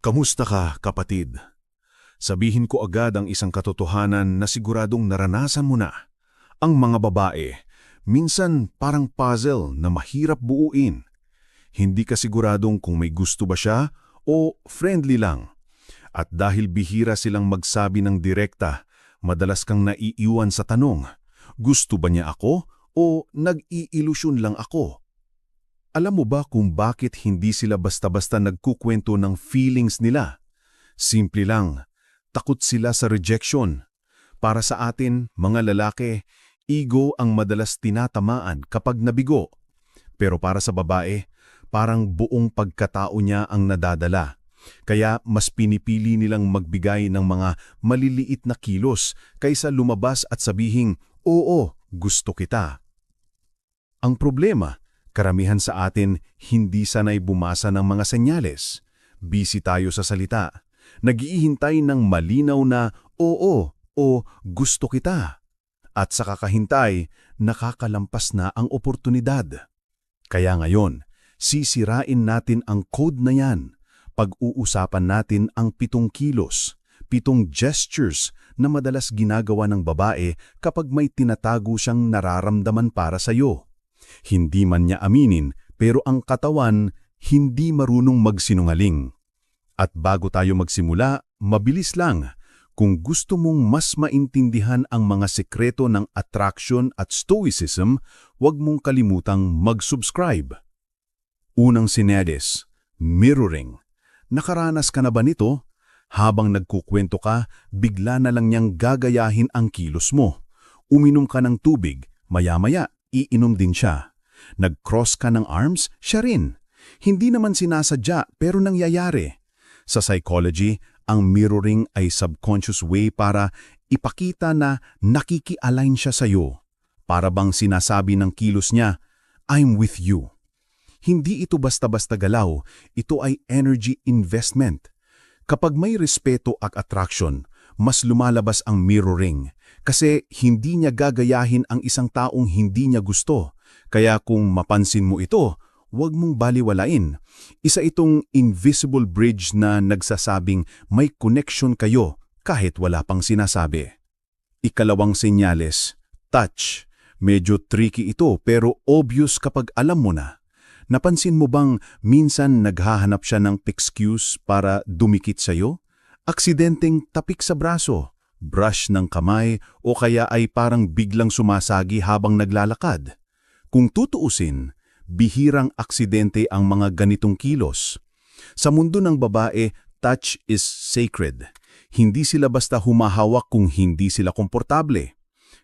Kamusta ka, kapatid? Sabihin ko agad ang isang katotohanan na siguradong naranasan mo na. Ang mga babae, minsan parang puzzle na mahirap buuin. Hindi ka siguradong kung may gusto ba siya o friendly lang. At dahil bihira silang magsabi ng direkta, madalas kang naiiwan sa tanong, gusto ba niya ako o nag-iilusyon lang ako? Alam mo ba kung bakit hindi sila basta-basta nagkukwento ng feelings nila? Simple lang, takot sila sa rejection. Para sa atin, mga lalaki, ego ang madalas tinatamaan kapag nabigo. Pero para sa babae, parang buong pagkatao niya ang nadadala. Kaya mas pinipili nilang magbigay ng mga maliliit na kilos kaysa lumabas at sabihing, "Oo, gusto kita." Ang problema, karamihan sa atin hindi sanay bumasa ng mga senyales. Busy tayo sa salita. Naghihintay ng malinaw na oo o gusto kita. At sa kakahintay, nakakalampas na ang oportunidad. Kaya ngayon, sisirain natin ang code na yan. Pag-uusapan natin ang 7 kilos, 7 gestures na madalas ginagawa ng babae kapag may tinatago siyang nararamdaman para sa'yo. Hindi man niya aminin, pero ang katawan hindi marunong magsinungaling. At bago tayo magsimula, mabilis lang. Kung gusto mong mas maintindihan ang mga sekreto ng attraction at stoicism, huwag mong kalimutang mag-subscribe. Unang sinedes, mirroring. Nakaranas ka na ba nito? Habang nagkukwento ka, bigla na lang niyang gagayahin ang kilos mo. Uminom ka ng tubig, maya-maya, iinom din siya. Nag-cross ka ng arms, siya rin. Hindi naman sinasadya pero nangyayari. Sa psychology, ang mirroring ay subconscious way para ipakita na nakiki-align siya sa'yo. Para bang sinasabi ng kilos niya, "I'm with you." Hindi ito basta-basta galaw, ito ay energy investment. Kapag may respeto at attraction, mas lumalabas ang mirroring kasi hindi niya gagayahin ang isang taong hindi niya gusto. Kaya kung mapansin mo ito, huwag mong baliwalain. Isa itong invisible bridge na nagsasabing may connection kayo kahit wala pang sinasabi. Ikalawang senyales, touch. Medyo tricky ito pero obvious kapag alam mo na. Napansin mo bang minsan naghahanap siya ng excuse para dumikit sa'yo? Aksidenteng tapik sa braso, brush ng kamay o kaya ay parang biglang sumasagi habang naglalakad. Kung tutuusin, bihirang aksidente ang mga ganitong kilos. Sa mundo ng babae, touch is sacred. Hindi sila basta humahawak kung hindi sila komportable.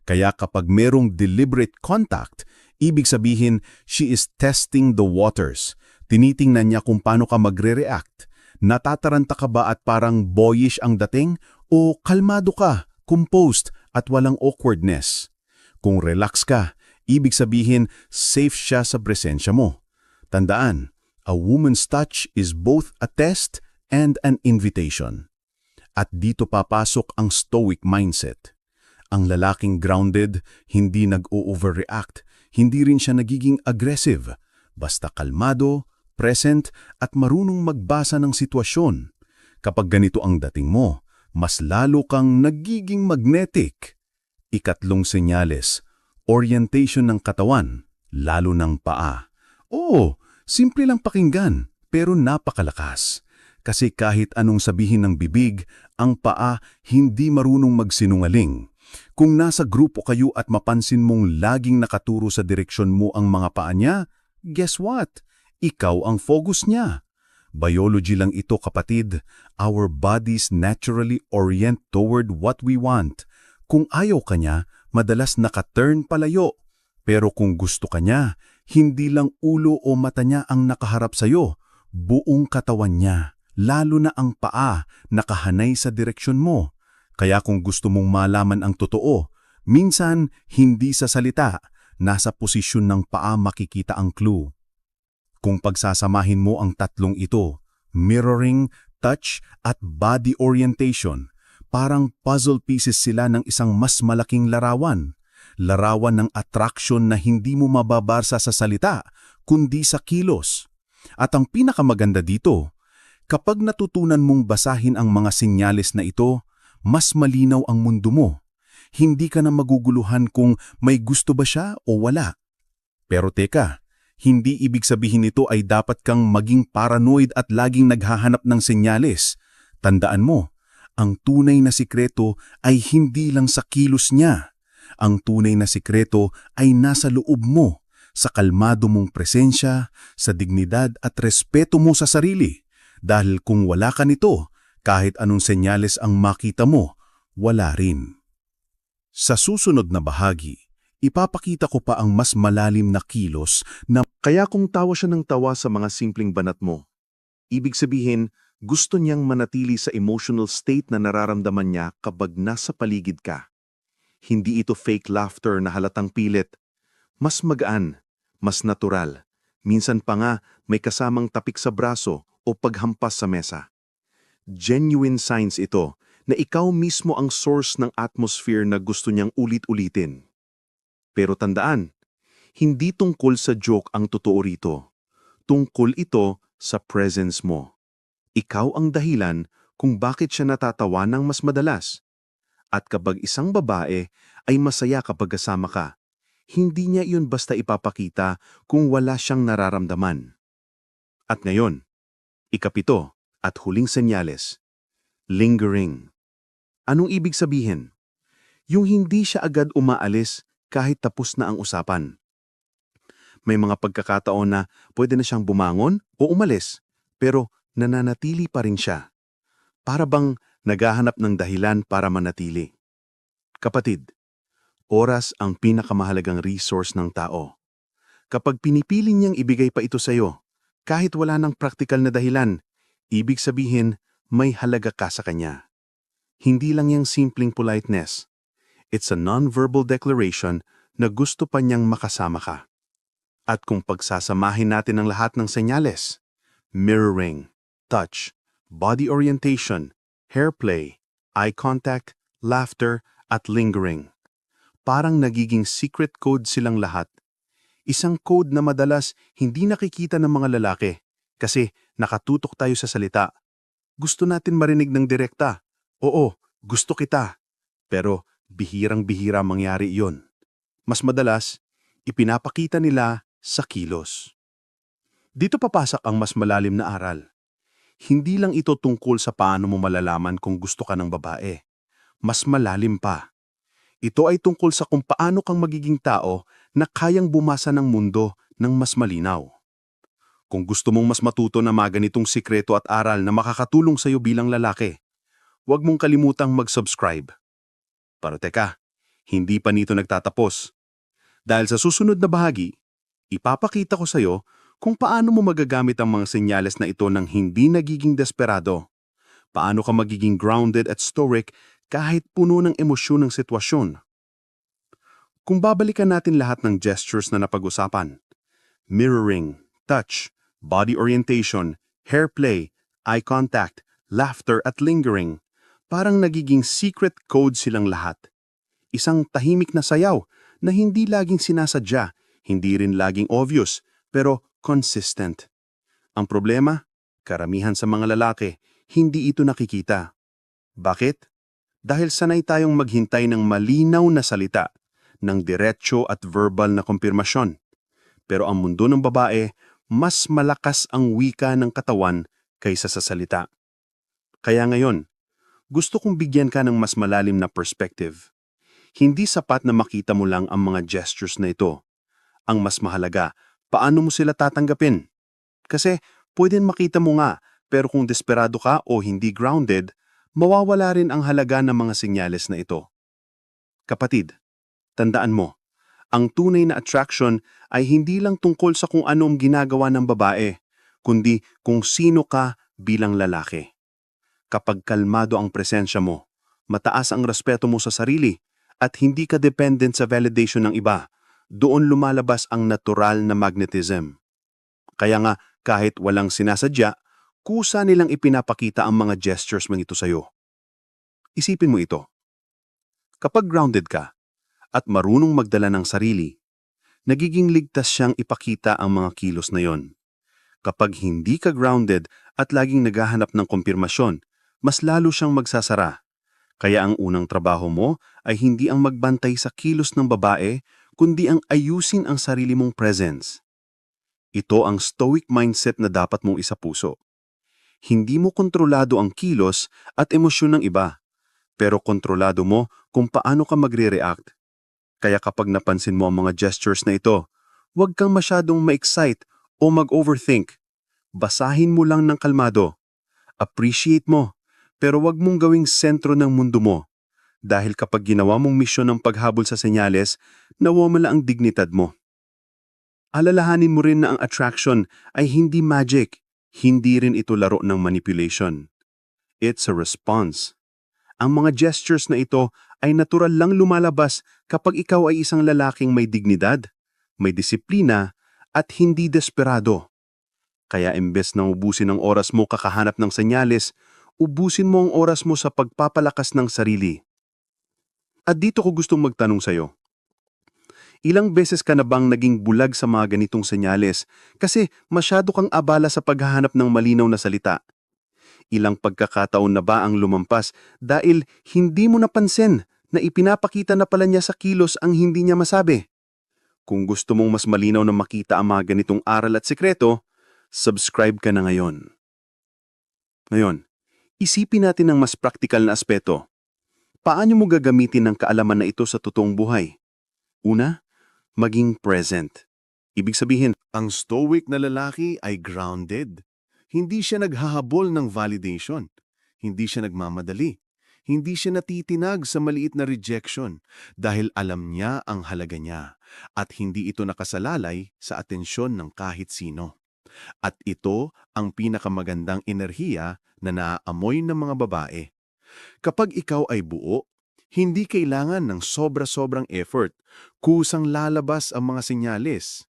Kaya kapag merong deliberate contact, ibig sabihin she is testing the waters. Tinitingnan niya kung paano ka magre-react. Natataranta ka ba at parang boyish ang dating? O kalmado ka, composed at walang awkwardness? Kung relax ka, ibig sabihin safe siya sa presensya mo. Tandaan, a woman's touch is both a test and an invitation. At dito papasok ang stoic mindset. Ang lalaking grounded, hindi nag-o-overreact, hindi rin siya nagiging aggressive, basta kalmado, present at marunong magbasa ng sitwasyon. Kapag ganito ang dating mo, mas lalo kang nagiging magnetic. Ikatlong senyales, orientation ng katawan, lalo ng paa. Oo, simple lang pakinggan, pero napakalakas. Kasi kahit anong sabihin ng bibig, ang paa hindi marunong magsinungaling. Kung nasa grupo kayo at mapansin mong laging nakaturo sa direksyon mo ang mga paa niya, guess what? Ikaw ang focus niya. Biology lang ito, kapatid. Our bodies naturally orient toward what we want. Kung ayaw ka niya, madalas naka-turn palayo. Pero kung gusto ka niya, hindi lang ulo o mata niya ang nakaharap sa'yo. Buong katawan niya, lalo na ang paa, nakahanay sa direksyon mo. Kaya kung gusto mong malaman ang totoo, minsan hindi sa salita, nasa posisyon ng paa makikita ang clue. Kung pagsasamahin mo ang tatlong ito, mirroring, touch at body orientation, parang puzzle pieces sila ng isang mas malaking larawan. Larawan ng attraction na hindi mo mababarsa sa salita, kundi sa kilos. At ang pinakamaganda dito, Kapag natutunan mong basahin ang mga senyales na ito, mas malinaw ang mundo mo. Hindi ka na maguguluhan kung may gusto ba siya o wala. Pero teka, hindi ibig sabihin nito ay dapat kang maging paranoid at laging naghahanap ng senyales. Tandaan mo, ang tunay na sikreto ay hindi lang sa kilos niya. Ang tunay na sikreto ay nasa loob mo, sa kalmado mong presensya, sa dignidad at respeto mo sa sarili. Dahil kung wala ka nito, kahit anong senyales ang makita mo, wala rin. Sa susunod na bahagi, ipapakita ko pa ang mas malalim na kilos na Kaya kung tawa siya ng tawa sa mga simpleng banat mo, ibig sabihin, gusto niyang manatili sa emotional state na nararamdaman niya kapag nasa paligid ka. Hindi ito fake laughter na halatang pilit. Mas magaan, mas natural. Minsan pa nga may kasamang tapik sa braso o paghampas sa mesa. Genuine signs ito na ikaw mismo ang source ng atmosphere na gusto niyang ulit-ulitin. Pero tandaan, hindi tungkol sa joke ang totoo rito. Tungkol ito sa presence mo. Ikaw ang dahilan kung bakit siya natatawa ng mas madalas. At kapag isang babae ay masaya kapag kasama ka, hindi niya iyon basta ipapakita kung wala siyang nararamdaman. At ngayon, ikapito at huling senyales, lingering. Anong ibig sabihin? Yung hindi siya agad umaalis kahit tapos na ang usapan. May mga pagkakataon na pwede na siyang bumangon o umalis, pero nananatili pa rin siya. Para bang naghahanap ng dahilan para manatili. Kapatid, oras ang pinakamahalagang resource ng tao. Kapag pinipili niyang ibigay pa ito sa'yo, kahit wala ng praktikal na dahilan, ibig sabihin may halaga ka sa kanya. Hindi lang yung simpleng politeness. It's a non-verbal declaration na gusto pa niyang makasama ka. At kung pagsasamahin natin ang lahat ng senyales, mirroring, touch, body orientation, hair play, eye contact, laughter, at lingering. Parang nagiging secret code silang lahat. Isang code na madalas hindi nakikita ng mga lalaki kasi nakatutok tayo sa salita. Gusto natin marinig ng direkta. Oo, gusto kita. Pero bihirang-bihira mangyari iyon. Mas madalas, ipinapakita nila sa kilos. Dito papasok ang mas malalim na aral. Hindi lang ito tungkol sa paano mo malalaman kung gusto ka ng babae. Mas malalim pa. Ito ay tungkol sa kung paano kang magiging tao na kayang bumasa ng mundo ng mas malinaw. Kung gusto mong mas matuto na mga ganitong sikreto at aral na makakatulong sa iyo bilang lalaki, huwag mong kalimutang mag-subscribe. Pero teka, hindi pa nito nagtatapos. Dahil sa susunod na bahagi, ipapakita ko sa iyo kung paano mo magagamit ang mga senyales na ito nang hindi nagiging desperado. Paano ka magiging grounded at stoic kahit puno ng emosyon ng sitwasyon. Kung babalikan natin lahat ng gestures na napag-usapan, mirroring, touch, body orientation, hair play, eye contact, laughter at lingering, parang nagiging secret code silang lahat. Isang tahimik na sayaw na hindi laging sinasadya, hindi rin laging obvious, pero consistent. Ang problema, karamihan sa mga lalaki, hindi ito nakikita. Bakit? Dahil sanay tayong maghintay ng malinaw na salita, ng diretso at verbal na kumpirmasyon. Pero ang mundo ng babae, mas malakas ang wika ng katawan kaysa sa salita. Kaya ngayon, gusto kong bigyan ka ng mas malalim na perspective. Hindi sapat na makita mo lang ang mga gestures na ito. Ang mas mahalaga, paano mo sila tatanggapin? Kasi pwedeng makita mo nga, pero kung desperado ka o hindi grounded, mawawala rin ang halaga ng mga senyales na ito. Kapatid, tandaan mo, ang tunay na attraction ay hindi lang tungkol sa kung ano ang ginagawa ng babae, kundi kung sino ka bilang lalaki. Kapag kalmado ang presensya mo, mataas ang respeto mo sa sarili, at hindi ka dependent sa validation ng iba, doon lumalabas ang natural na magnetism. Kaya nga, kahit walang sinasadya, kusa nilang ipinapakita ang mga gestures mga ito sa'yo. Isipin mo ito. Kapag grounded ka at marunong magdala ng sarili, nagiging ligtas siyang ipakita ang mga kilos na yon. Kapag hindi ka grounded at laging naghahanap ng kumpirmasyon, mas lalo siyang magsasara. Kaya ang unang trabaho mo ay hindi ang magbantay sa kilos ng babae, kundi ang ayusin ang sarili mong presence. Ito ang stoic mindset na dapat mong isapuso. Hindi mo kontrolado ang kilos at emosyon ng iba, pero kontrolado mo kung paano ka magre-react. Kaya kapag napansin mo ang mga gestures na ito, huwag kang masyadong ma-excite o mag-overthink. Basahin mo lang ng kalmado. Appreciate mo, pero huwag mong gawing sentro ng mundo mo. Dahil kapag ginawa mong misyon ng paghabol sa senyales, nawawala ang dignidad mo. Alalahanin mo rin na ang attraction ay hindi magic, hindi rin ito laro ng manipulation. It's a response. Ang mga gestures na ito ay natural lang lumalabas kapag ikaw ay isang lalaking may dignidad, may disiplina, at hindi desperado. Kaya imbes na ubusin ang oras mo kakahanap ng senyales, ubusin mo ang oras mo sa pagpapalakas ng sarili. At dito ko gustong magtanong sa'yo. Ilang beses ka na bang naging bulag sa mga ganitong senyales kasi masyado kang abala sa paghahanap ng malinaw na salita? Ilang pagkakataon na ba ang lumampas dahil hindi mo napansin na ipinapakita na pala niya sa kilos ang hindi niya masabi? Kung gusto mong mas malinaw na makita ang mga ganitong aral at sekreto, subscribe ka na ngayon. Ngayon, isipin natin ang mas praktikal na aspeto. Paano mo gagamitin ang kaalaman na ito sa totoong buhay? Una, maging present. Ibig sabihin, Ang stoic na lalaki ay grounded. Hindi siya naghahabol ng validation. Hindi siya nagmamadali. Hindi siya natitinag sa maliit na rejection dahil alam niya ang halaga niya at hindi ito nakasalalay sa atensyon ng kahit sino. At ito ang pinakamagandang enerhiya na naaamoy ng mga babae. Kapag ikaw ay buo, hindi kailangan ng sobra-sobrang effort, kusang lalabas ang mga senyales.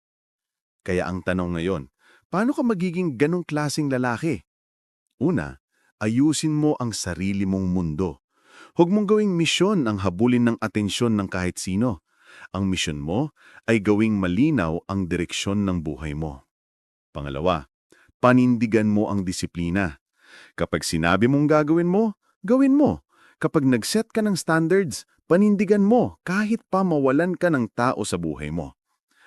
Kaya ang tanong ngayon, paano ka magiging ganong klaseng lalaki? Una, ayusin mo ang sarili mong mundo. Huwag mong gawing misyon ang habulin ng atensyon ng kahit sino. Ang misyon mo ay gawing malinaw ang direksyon ng buhay mo. Pangalawa, panindigan mo ang disiplina. Kapag sinabi mong gagawin mo, gawin mo. Kapag nag-set ka ng standards, panindigan mo kahit pa mawalan ka ng tao sa buhay mo.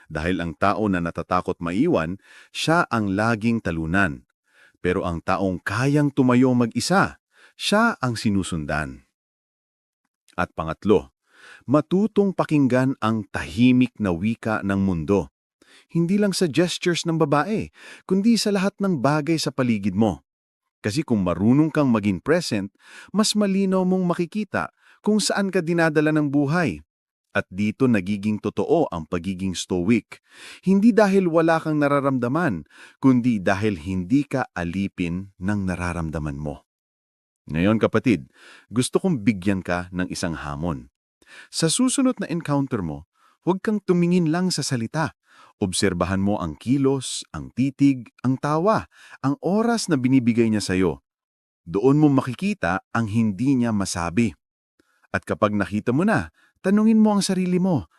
Dahil ang tao na natatakot maiwan, siya ang laging talunan. Pero ang taong kayang tumayo mag-isa, siya ang sinusundan. At pangatlo, matutong pakinggan ang tahimik na wika ng mundo. Hindi lang sa gestures ng babae, kundi sa lahat ng bagay sa paligid mo. Kasi kung marunong kang maging present, mas malinaw mong makikita kung saan ka dinadala ng buhay. At dito nagiging totoo ang pagiging stoic. Hindi dahil wala kang nararamdaman, kundi dahil hindi ka alipin ng nararamdaman mo. Ngayon kapatid, gusto kong bigyan ka ng isang hamon. Sa susunod na encounter mo, huwag kang tumingin lang sa salita. Obserbahan mo ang kilos, ang titig, ang tawa, ang oras na binibigay niya sa'yo. Doon mo makikita ang hindi niya masabi. At kapag nakita mo na, tanungin mo ang sarili mo,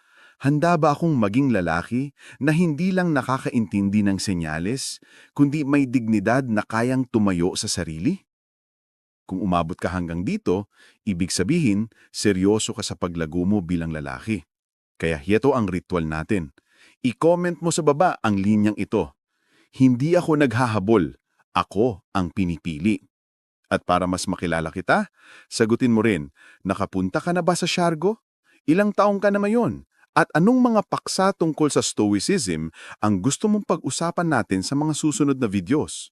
handa ba akong maging lalaki na hindi lang nakakaintindi ng senyales, kundi may dignidad na kayang tumayo sa sarili? Kung umabot ka hanggang dito, ibig sabihin, seryoso ka sa paglago mo bilang lalaki. Kaya ito ang ritual natin. I-comment mo sa baba ang linyang ito. Hindi ako naghahabol, ako ang pinipili. At para mas makilala kita, sagutin mo rin, nakapunta ka na ba sa Siargo? Ilang taong ka na mayon? At anong mga paksa tungkol sa Stoicism ang gusto mong pag-usapan natin sa mga susunod na videos?